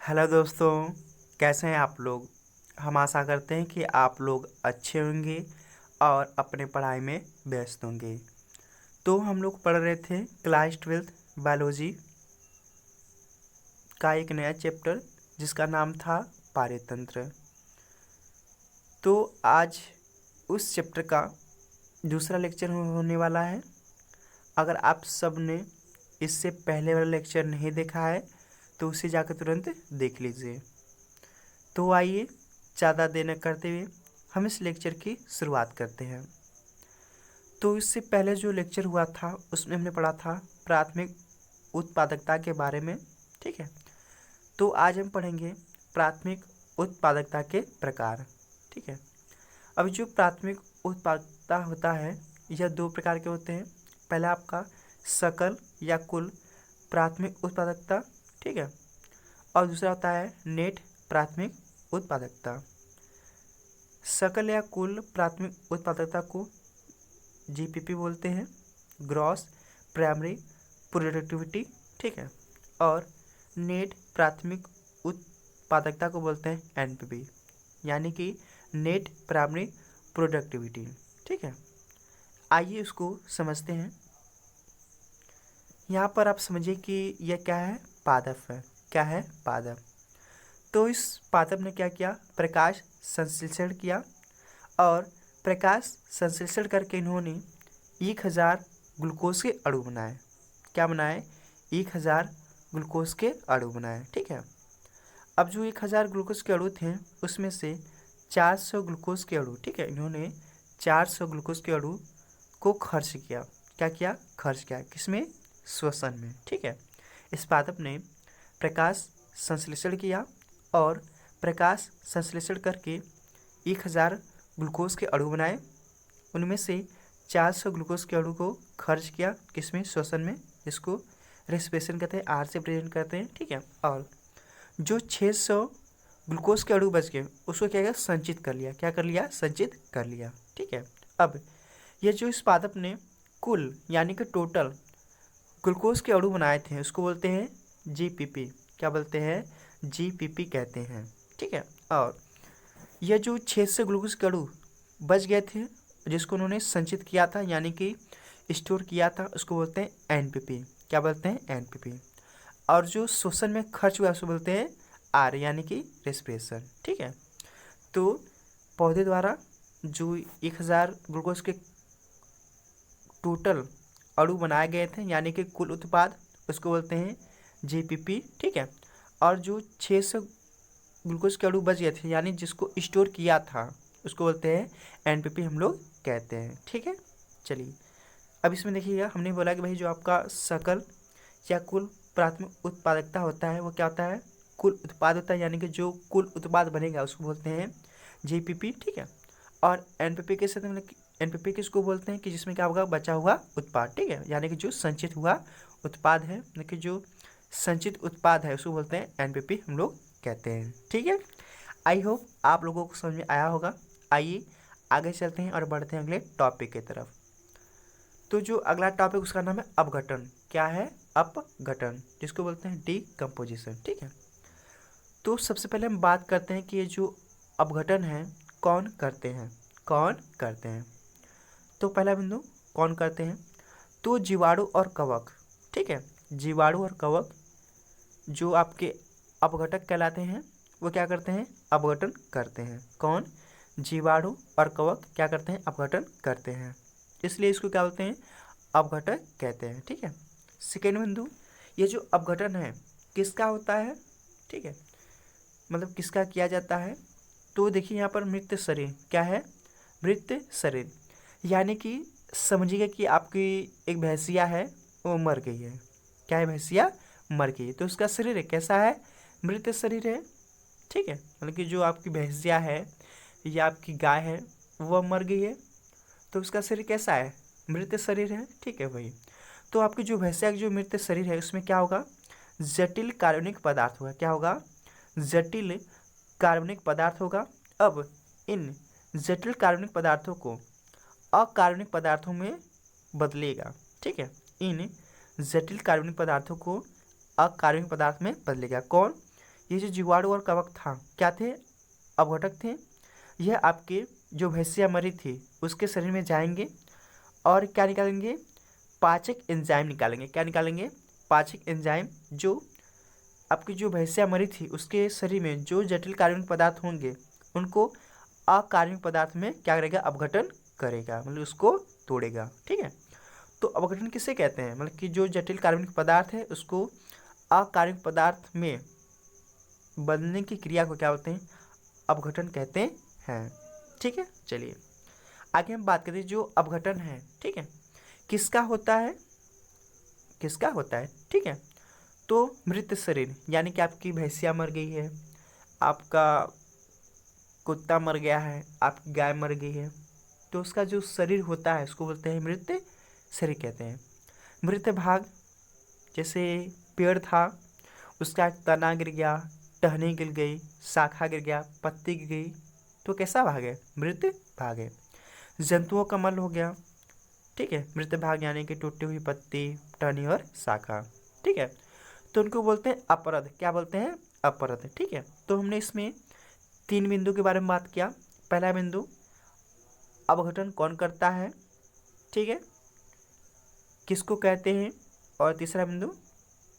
Hello दोस्तों, कैसे हैं आप लोग। हम आशा करते हैं कि आप लोग अच्छे होंगे और अपने पढ़ाई में व्यस्त होंगे। तो हम लोग पढ़ रहे थे क्लास 12th बायोलॉजी का एक नया चैप्टर जिसका नाम था पारतंत्र। तो आज उस चैप्टर का दूसरा लेक्चर होने वाला है। अगर आप सब ने इससे पहले वाला लेक्चर नहीं देखा है तो उसे जाकर तुरंत देख लीजिए। तो आइए ज़्यादा देर न करते हुए हम इस लेक्चर की शुरुआत करते हैं। तो इससे पहले जो लेक्चर हुआ था उसमें हमने पढ़ा था प्राथमिक उत्पादकता के बारे में। ठीक है, तो आज हम पढ़ेंगे प्राथमिक उत्पादकता के प्रकार। ठीक है, अब जो प्राथमिक उत्पादकता होता है यह दो प्रकार के होते हैं। पहला आपका सकल या कुल प्राथमिक उत्पादकता। ठीक है, और दूसरा होता है नेट प्राथमिक उत्पादकता। सकल या कुल प्राथमिक उत्पादकता को जीपीपी बोलते हैं, ग्रॉस प्राइमरी प्रोडक्टिविटी। ठीक है, और नेट प्राथमिक उत्पादकता को बोलते हैं एनपीपी, यानी कि नेट प्राइमरी प्रोडक्टिविटी। ठीक है, आइए उसको समझते हैं। यहाँ पर आप समझिए कि यह क्या है, पादप है। क्या है, पादप। तो इस पादप ने क्या किया, प्रकाश संश्लेषण किया और प्रकाश संश्लेषण करके इन्होंने 1000 ग्लूकोज के अणु बनाए। क्या बनाए, 1000 ग्लूकोज के अणु बनाए। ठीक है, अब जो 1000 ग्लूकोज के अणु थे उसमें से 400 ग्लूकोज के अणु, ठीक है, इन्होंने 400 ग्लूकोज के अणु को खर्च किया। क्या किया, खर्च किया किसमें, श्वसन में। ठीक है, इस पादप ने प्रकाश संश्लेषण किया और प्रकाश संश्लेषण करके 1000 ग्लूकोज के अणु बनाए। उनमें से 400 ग्लूकोज के अणु को खर्च किया किसमें, श्वसन में, जिसको रेस्पिरेशन कहते हैं, आर से प्रेजेंट करते हैं। ठीक है, और जो 600 ग्लूकोज के अणु बच गए उसको क्या किया, संचित कर लिया। क्या कर लिया, संचित कर लिया। ठीक है, अब ये जो इस पादप ने कुल यानी कि टोटल ग्लूकोज के अणु बनाए थे उसको बोलते हैं जीपीपी। क्या बोलते हैं, जीपीपी कहते हैं। ठीक है, और यह जो 600 ग्लूकोज के अणु बच गए थे जिसको उन्होंने संचित किया था यानी कि स्टोर किया था उसको बोलते हैं एनपीपी। क्या बोलते हैं, एनपीपी। और जो श्वसन में खर्च हुआ उसको बोलते हैं आर यानी कि रेस्पिरेशन। ठीक है, तो पौधे द्वारा जो 1000 ग्लूकोज के टोटल अणु बनाए गए थे यानी कि कुल उत्पाद उसको बोलते हैं जीपीपी। ठीक है, और जो 600 ग्लूकोज के अणु बच गए थे यानी जिसको स्टोर किया था उसको बोलते हैं एनपीपी, हम लोग कहते हैं। ठीक है, चलिए अब इसमें देखिएगा, हमने बोला कि भाई जो आपका सकल या कुल प्राथमिक उत्पादकता होता है वो क्या होता है, कुल उत्पाद होता है, यानी कि जो कुल उत्पाद बनेगा उसको बोलते हैं जीपीपी। ठीक है, और एनपीपी के साथ मतलब एनपीपी किसको बोलते हैं कि जिसमें क्या होगा, बचा हुआ उत्पाद। ठीक है, यानी कि जो संचित हुआ उत्पाद है, यानी कि जो संचित उत्पाद है उसको बोलते हैं एनपीपी, हम लोग कहते हैं। ठीक है, आई होप आप लोगों को समझ में आया होगा। आइए आगे चलते हैं और बढ़ते हैं अगले टॉपिक की तरफ। तो जो अगला टॉपिक उसका नाम है अपघटन। क्या है, अपघटन, जिसको बोलते हैं डीकम्पोजिशन। ठीक है, तो सबसे पहले हम बात करते हैं कि ये जो अपघटन है कौन करते हैं, कौन करते हैं। तो पहला बिंदु, कौन करते हैं, तो जीवाणु और कवक। ठीक है, जीवाणु और कवक जो आपके अपघटक कहलाते हैं वो क्या करते हैं, अपघटन करते हैं। कौन, जीवाणु और कवक क्या करते हैं, अपघटन करते हैं, इसलिए इसको क्या बोलते हैं, अपघटक कहते हैं। ठीक है, सेकेंड बिंदु, ये जो अपघटन है किसका होता है। ठीक है, मतलब किसका किया जाता है, तो देखिए यहाँ पर मृत शरीर। क्या है, मृत शरीर, यानी कि समझिए कि आपकी एक भैंसिया है वो मर गई है। क्या है, भैंसिया मर गई है तो उसका शरीर है कैसा है, मृत शरीर है। ठीक है, मतलब कि जो आपकी भैंसिया है या आपकी गाय है वह मर गई है तो उसका शरीर कैसा है, मृत शरीर है। ठीक है भाई, तो आपकी जो भैंसिया की जो मृत शरीर है उसमें क्या होगा, जटिल कार्बनिक पदार्थ होगा। क्या होगा, जटिल कार्बनिक पदार्थ होगा। अब इन जटिल कार्बनिक पदार्थों को अकार्बनिक पदार्थों में बदलेगा। ठीक है, इन जटिल कार्बनिक पदार्थों को अकार्बनिक पदार्थ में बदलेगा। कौन, ये जो जीवाणु और कवक था क्या थे, अपघटक थे। यह आपके जो भैंसिया मरी थी उसके शरीर में जाएंगे और क्या निकालेंगे, पाचक एंजाइम निकालेंगे। क्या निकालेंगे, पाचक एंजाइम। जो आपकी जो भैंसिया मरी थी उसके शरीर में जो जटिल कार्बनिक पदार्थ होंगे उनको अकार्बनिक पदार्थ में क्या करेगा, अपघटन करेगा, मतलब उसको तोड़ेगा। ठीक है, तो अपघटन किसे कहते हैं, मतलब कि जो जटिल कार्बनिक पदार्थ है उसको अकार्बनिक पदार्थ में बदलने की क्रिया को क्या बोलते हैं, अपघटन कहते हैं। ठीक है, चलिए आगे हम बात करते हैं जो अपघटन है। ठीक है, किसका होता है, किसका होता है। ठीक है, तो मृत शरीर यानी कि आपकी भैंसिया मर गई है, आपका कुत्ता मर गया है, आपकी गाय मर गई है, तो उसका जो शरीर होता है उसको बोलते हैं मृत शरीर कहते हैं। मृत भाग जैसे पेड़ था उसका तना गिर गया, टहनी गिर गई, शाखा गिर गया, पत्ती गिर गई, तो कैसा भाग है, मृत भाग है। जंतुओं का मल हो गया। ठीक है, मृत भाग यानी कि टूटी हुई पत्ती, टहनी और शाखा। ठीक है, तो उनको बोलते हैं अपरद। क्या बोलते हैं, अपरद। ठीक है, तो हमने इसमें 3 बिंदु के बारे में बात किया। पहला बिंदु अपघटन कौन करता है, ठीक है, किसको कहते हैं, और तीसरा बिंदु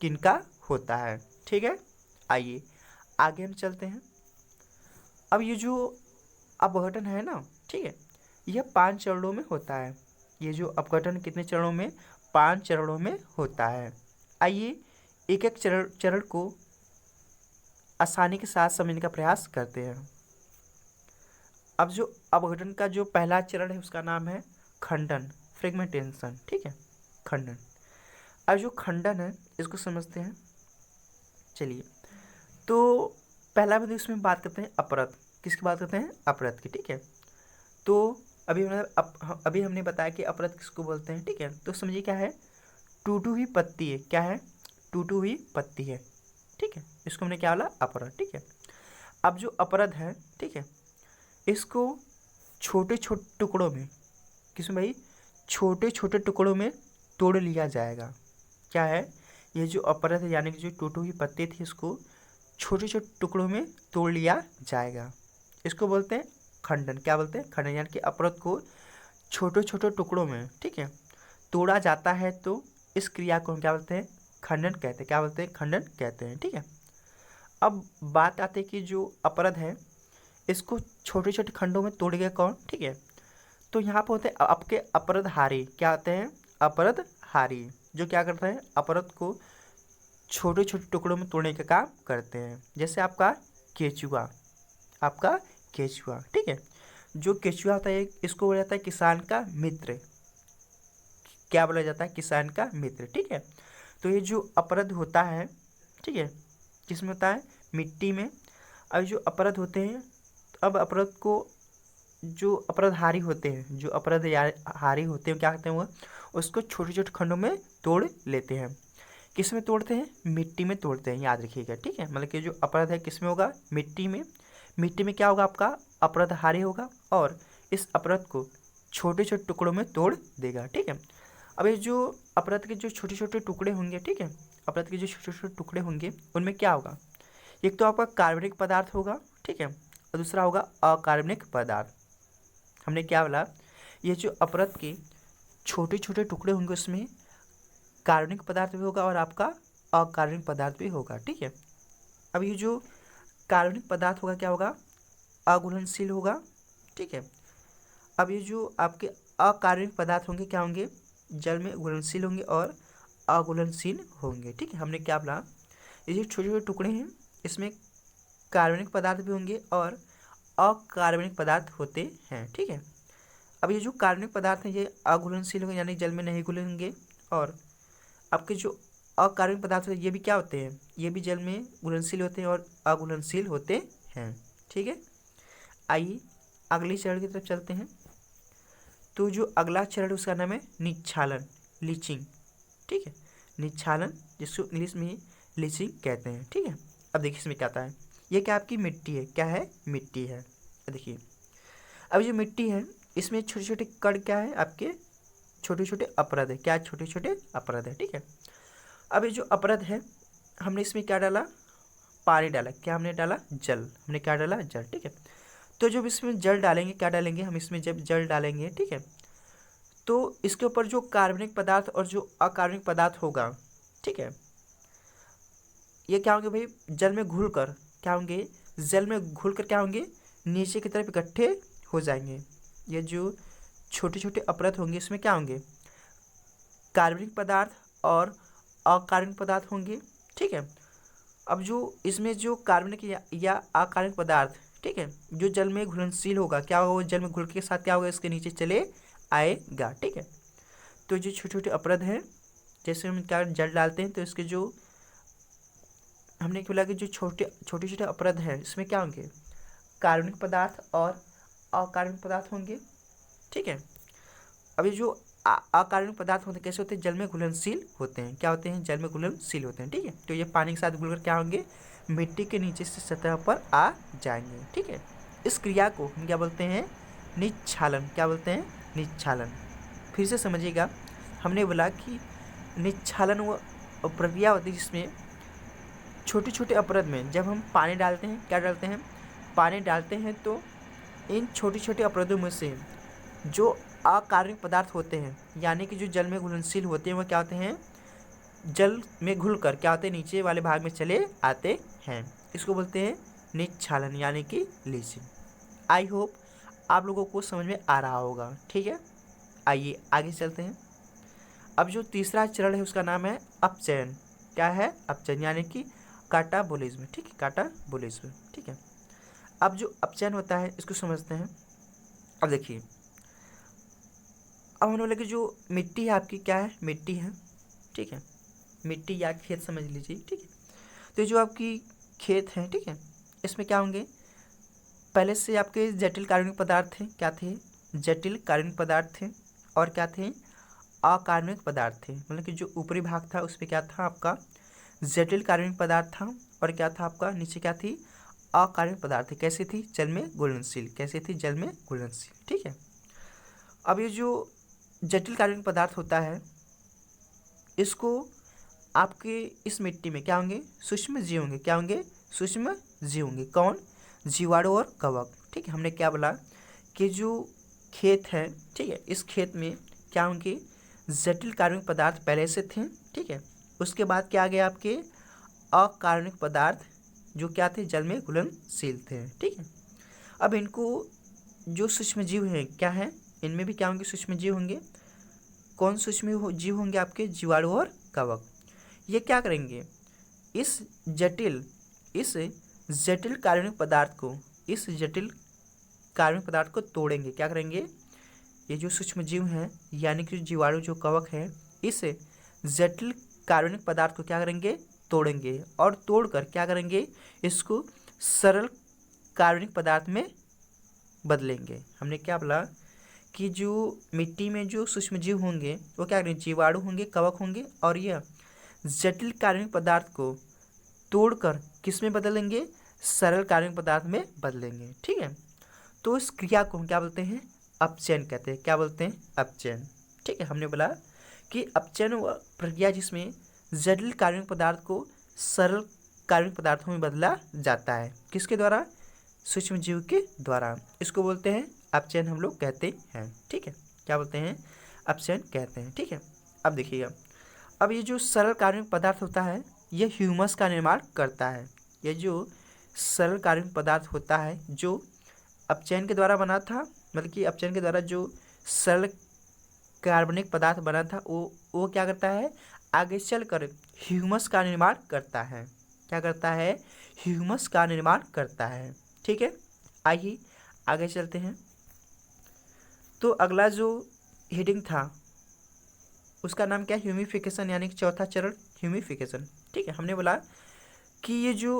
किनका होता है। ठीक है, आइए आगे हम चलते हैं। अब ये जो अपघटन है ना, ठीक है, यह 5 चरणों में होता है। ये जो अपघटन कितने चरणों में, 5 चरणों में होता है। आइए एक एक चरण को आसानी के साथ समझने का प्रयास करते हैं। अब जो अपघटन का जो पहला चरण है उसका नाम है खंडन, फ्रेगमेंटेशन। ठीक है, खंडन। अब जो खंडन है इसको समझते हैं। चलिए, तो पहला बिंदु इसमें बात करते हैं अपरद। किसकी बात करते हैं, अपरद की। ठीक है, तो अभी हमने बताया कि अपरद किसको बोलते हैं। ठीक है, तो समझिए क्या है, टूटी हुई पत्ती है। क्या है, टूटी हुई पत्ती है। ठीक है, इसको हमने क्या बोला, अपरद। ठीक है, अब जो अपरद है, ठीक है, इसको छोटे छोटे टुकड़ों में, किसमें भाई, छोटे छोटे टुकड़ों में तोड़ लिया जाएगा। क्या है, ये जो अपरद है यानी कि जो टूटी हुई पत्ती थी इसको छोटे छोटे टुकड़ों में तोड़ लिया जाएगा। इसको बोलते हैं खंडन। क्या बोलते हैं, खंडन। यानी कि अपरद को छोटे छोटे टुकड़ों में, ठीक है, तोड़ा जाता है, तो इस क्रिया को हम क्या बोलते हैं, खंडन कहते हैं। क्या बोलते हैं, खंडन कहते हैं। ठीक है, अब बात आती है कि जो अपरद है इसको छोटे छोटे खंडों में तोड़ गया कौन। ठीक है, तो यहाँ पर होते हैं आपके अपरदहारी। क्या होते हैं, अपरदहारी, जो क्या करते हैं, अपरद को छोटे छोटे टुकड़ों में तोड़ने का काम करते हैं। जैसे आपका केचुआ, आपका केचुआ। ठीक है, जो केचुआ होता है इसको बोला जाता है किसान का मित्र। क्या बोला जाता है, किसान का मित्र। ठीक है, तो ये जो अपरद होता है, ठीक है, किसमें होता है, मिट्टी में। अब जो अपरद होते हैं, अब अपरद को जो अपराधहारी होते हैं, जो अपराधहारी होते हैं क्या करते हैं, वो उसको छोटे छोटे खंडों में तोड़ लेते हैं। किस में तोड़ते हैं, मिट्टी में तोड़ते हैं, याद रखिएगा। ठीक है, मतलब कि जो अपराध है किस में होगा, मिट्टी में। मिट्टी में क्या होगा, आपका अपराधहारी होगा और इस अपराध को छोटे छोटे टुकड़ों में तोड़ देगा। ठीक है, अब ये जो अपराध के जो छोटे छोटे टुकड़े होंगे, ठीक है, अपराध के जो छोटे छोटे टुकड़े होंगे उनमें क्या होगा, एक तो आपका कार्बनिक पदार्थ होगा, ठीक है, और दूसरा होगा अकार्बनिक पदार्थ। हमने क्या बोला, ये जो अपरद के छोटे छोटे टुकड़े होंगे उसमें कार्बनिक पदार्थ भी होगा और आपका अकार्बनिक पदार्थ भी होगा। ठीक है, अब ये जो कार्बनिक पदार्थ होगा क्या होगा, अघुलनशील होगा। ठीक है, अब ये जो आपके अकार्बनिक पदार्थ होंगे क्या होंगे, जल में घुलनशील होंगे और अघुलनशील होंगे। ठीक है, हमने क्या बोला, ये जो छोटे छोटे टुकड़े हैं इसमें कार्बनिक पदार्थ भी होंगे और अकार्बनिक पदार्थ होते हैं। ठीक है, अब ये जो कार्बनिक पदार्थ हैं ये अघुलनशील होंगे यानी जल में नहीं घुलेंगे, और आपके जो अकार्बनिक पदार्थ हैं ये भी क्या होते हैं, ये भी जल में घुलनशील होते हैं और अघुलनशील होते हैं। ठीक है, आइए अगली चरण की तरफ चलते हैं। तो जो अगला चरण उसका नाम है निच्छालन, लीचिंग। ठीक है, निच्छालन, जिसको इंग्लिश में लीचिंग कहते हैं। ठीक है, अब देखिए इसमें क्या आता है, ये क्या आपकी मिट्टी है। क्या है, मिट्टी है। देखिए अब जो मिट्टी है इसमें छोटे छोटे कण क्या है, आपके छोटे छोटे अपरद है। क्या, छोटे छोटे अपरद है। ठीक है, अब ये जो अपरद है हमने इसमें क्या डाला, पानी डाला, क्या हमने डाला, जल, हमने क्या डाला, जल, ठीक है। तो जब इसमें जल डालेंगे, क्या डालेंगे हम इसमें, जब जल डालेंगे, ठीक है, तो इसके ऊपर जो कार्बनिक पदार्थ और जो अकार्बनिक पदार्थ होगा, ठीक है, ये क्या होंगे भाई, जल में घुलकर क्या होंगे, जल में घुलकर क्या होंगे, नीचे की तरफ इकट्ठे हो जाएंगे। ये जो छोटे छोटे अपरत होंगे इसमें क्या होंगे, कार्बनिक पदार्थ और अकार्बनिक पदार्थ होंगे, ठीक है। अब जो इसमें जो कार्बनिक या अकार्बनिक पदार्थ, ठीक है, जो जल में घुलनशील होगा, क्या होगा, जल में घुल के साथ क्या होगा, इसके नीचे चले आएगा, ठीक है। तो जो छोटे छोटे अपरद हैं, जैसे हम क्या जल डालते हैं तो इसके जो हमने बोला कि जो छोटे छोटे अपरद हैं इसमें क्या होंगे, कार्बनिक पदार्थ और अकार्बनिक पदार्थ होंगे, ठीक है। अब ये जो अकार्बनिक पदार्थ होते हैं कैसे होते हैं, जल में घुलनशील होते हैं, क्या होते हैं, जल में घुलनशील होते हैं, ठीक है। तो ये पानी के साथ घुलकर क्या होंगे, मिट्टी के नीचे से सतह पर आ जाएंगे, ठीक है। इस क्रिया को हम क्या बोलते हैं, निच्छालन, क्या बोलते हैं, निच्छालन। फिर से समझिएगा, हमने बोला कि निच्छालन वो प्रक्रिया होती है जिसमें छोटे छोटे अपरद में जब हम पानी डालते हैं, क्या डालते हैं, पानी डालते हैं, तो इन छोटे छोटे अपरदों में से जो अकार्बनिक पदार्थ होते हैं, यानी कि जो जल में घुलनशील होते हैं, वो क्या होते हैं, जल में घुलकर क्या होते हैं, नीचे वाले भाग में चले आते हैं। इसको बोलते हैं निच्छालन यानी कि लीचिंग। आई होप आप लोगों को समझ में आ रहा होगा, ठीक है। आइए आगे चलते हैं। अब जो तीसरा चरण है उसका नाम है अपचयन। क्या है, अपचयन यानी कि काटाबोलिज्म, ठीक है, काटाबोलिज्म, ठीक है। अब जो अपचयन होता है इसको समझते हैं। अब देखिए, अब हमने बोला कि जो मिट्टी है आपकी, क्या है, मिट्टी है, ठीक है, मिट्टी या खेत समझ लीजिए, ठीक है। तो जो आपकी खेत है, ठीक है, इसमें क्या होंगे, पहले से आपके जटिल कार्बनिक पदार्थ थे, क्या थे, जटिल कार्बनिक पदार्थ थे, और क्या थे, अकार्बनिक पदार्थ थे। मतलब कि जो ऊपरी भाग था उस पर क्या था आपका जटिल कार्बनिक पदार्थ था, और क्या था आपका नीचे क्या थी, अकार्बनिक पदार्थ। कैसी थी, जल में घुलनशील, कैसी थी, जल में घुलनशील, ठीक है। अब ये जो जटिल कार्बनिक पदार्थ होता है, इसको आपके इस मिट्टी में क्या होंगे, सूक्ष्म जीव होंगे, क्या होंगे, सूक्ष्म जीव होंगे। कौन, जीवाणु और कवक, ठीक है। हमने क्या बोला कि जो खेत है, ठीक है, इस खेत में क्या होंगे, जटिल कार्बनिक पदार्थ पहले से थे, ठीक है। उसके बाद क्या आ गया, आपके अकार्बनिक पदार्थ जो क्या थे, जल में घुलनशील थे, ठीक है। अब इनको जो सूक्ष्म जीव हैं, क्या है, इनमें भी क्या होंगे, सूक्ष्म जीव होंगे। कौन सूक्ष्म जीव होंगे, आपके जीवाणु और कवक। ये क्या करेंगे, इस जटिल कार्बनिक पदार्थ को, इस जटिल कार्बनिक पदार्थ को तोड़ेंगे, क्या करेंगे, ये जो सूक्ष्म जीव हैं यानी कि जीवाणु जो कवक है, इस जटिल कार्बनिक पदार्थ को क्या करेंगे, तोड़ेंगे, और तोड़कर क्या करेंगे, इसको सरल कार्बनिक पदार्थ में बदलेंगे। हमने क्या बोला कि जो मिट्टी में जो सूक्ष्म जीव होंगे वो क्या करेंगे, जीवाणु होंगे, कवक होंगे, और यह जटिल कार्बनिक पदार्थ को तोड़कर किस में बदलेंगे, सरल कार्बनिक पदार्थ में बदलेंगे, ठीक है। तो इस क्रिया को हम क्या बोलते हैं, अपचयन कहते हैं। क्या बोलते हैं, अपचयन, ठीक है। हमने बोला कि अपचयन वह प्रक्रिया जिसमें जटिल कार्बनिक पदार्थ को सरल कार्बनिक पदार्थों में बदला जाता है, किसके द्वारा, सूक्ष्म जीव के द्वारा। इसको बोलते हैं अपचयन, हम लोग कहते हैं, ठीक है। क्या बोलते हैं, अपचयन कहते हैं, ठीक है। अब देखिएगा, अब ये जो सरल कार्बनिक पदार्थ होता है ये ह्यूमस का निर्माण करता है। ये जो सरल कार्बनिक पदार्थ होता है जो अपचयन के द्वारा बना था, मतलब कि अपचयन के द्वारा जो सरल कार्बनिक पदार्थ बना था वो क्या करता है, आगे चलकर ह्यूमस का निर्माण करता है। क्या करता है, ह्यूमस का निर्माण करता है, ठीक है। आइए आगे चलते हैं। तो अगला जो हेडिंग था उसका नाम क्या है, ह्यूमिफिकेशन, यानी कि चौथा चरण ह्यूमिफिकेशन, ठीक है। हमने बोला कि ये जो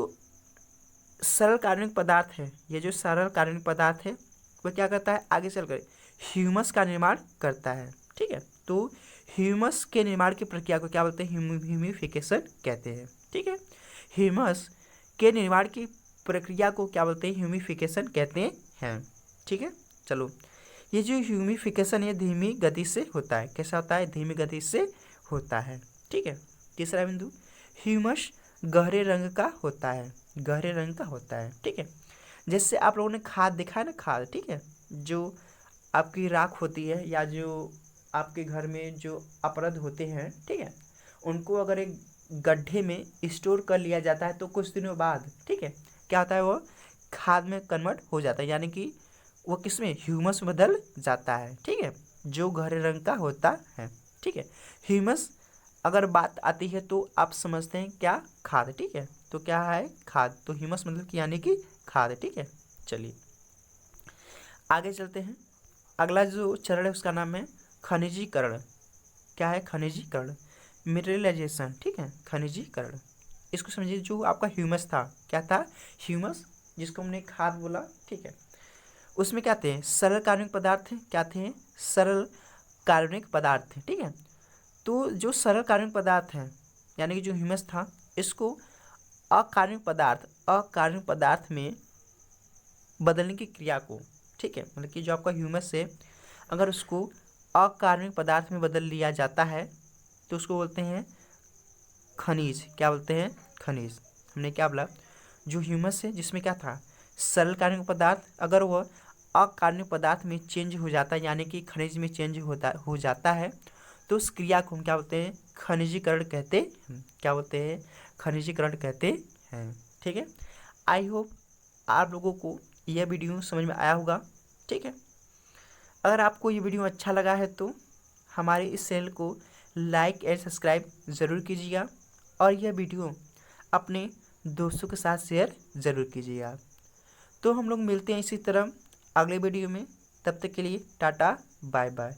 सरल कार्बनिक पदार्थ है, ये जो सरल कार्बनिक पदार्थ है वो क्या करता है, आगे चलकर ह्यूमस का निर्माण करता है, ठीक है। तो ह्यूमस के निर्माण की प्रक्रिया को क्या बोलते हैं, ह्यूमिफिकेशन कहते हैं, ठीक है। ह्यूमस के निर्माण की प्रक्रिया को क्या बोलते हैं, ह्यूमिफिकेशन कहते हैं, ठीक है। चलो, ये जो ह्यूमिफिकेशन ये धीमी गति से होता है, कैसा होता है, धीमी गति से होता है, ठीक है। तीसरा बिंदु, ह्यूमस गहरे रंग का होता है, गहरे रंग का होता है। ठीक है, जैसे आप लोगों ने खाद देखा है ना, खाद, ठीक है, जो आपकी राख होती है या जो आपके घर में जो अपरद होते हैं, ठीक है, उनको अगर एक गड्ढे में स्टोर कर लिया जाता है तो कुछ दिनों बाद, ठीक है, क्या होता है, वो खाद में कन्वर्ट हो जाता है, यानी कि वो किस में, ह्यूमस में बदल जाता है। ठीक है, जो गहरे रंग का होता है। ठीक है, ह्यूमस अगर बात आती है तो आप समझते हैं क्या, खाद। ठीक है, तो क्या है, खाद। तो ह्यूमस मतलब कि यानी कि खाद। ठीक है, चलिए आगे चलते हैं। अगला जो चरण है उसका नाम है खनिजीकरण। क्या है, खनिजीकरण, मिनरलाइजेशन। ठीक है, खनिजीकरण। इसको समझिए, जो आपका ह्यूमस था, क्या था, ह्यूमस, जिसको हमने खाद बोला। ठीक है, उसमें क्या थे, सरल कार्बनिक पदार्थ, क्या थे, सरल कार्बनिक पदार्थ थे। ठीक है, तो जो सरल कार्बनिक पदार्थ हैं, यानी कि जो ह्यूमस था, इसको अकार्बनिक पदार्थ में बदलने की क्रिया को, ठीक है, मतलब कि जो आपका ह्यूमस है, अगर उसको अकार्बनिक पदार्थ में बदल लिया जाता है तो उसको बोलते हैं खनिज। क्या बोलते हैं, खनिज। हमने क्या बोला, जो ह्यूमस है जिसमें क्या था, सरल कार्बनिक पदार्थ, अगर वह अकार्बनिक पदार्थ में चेंज हो जाता है, यानी कि खनिज में चेंज हो जाता है, तो उस क्रिया को हम क्या बोलते हैं, खनिजीकरण कहते हैं। क्या बोलते हैं, खनिजीकरण कहते हैं। ठीक है, आई होप आप लोगों को यह वीडियो समझ में आया होगा। ठीक है, अगर आपको ये वीडियो अच्छा लगा है तो हमारे इस चैनल को लाइक एंड सब्सक्राइब ज़रूर कीजिएगा और यह वीडियो अपने दोस्तों के साथ शेयर ज़रूर कीजिएगा। तो हम लोग मिलते हैं इसी तरह अगले वीडियो में, तब तक के लिए टाटा बाय बाय।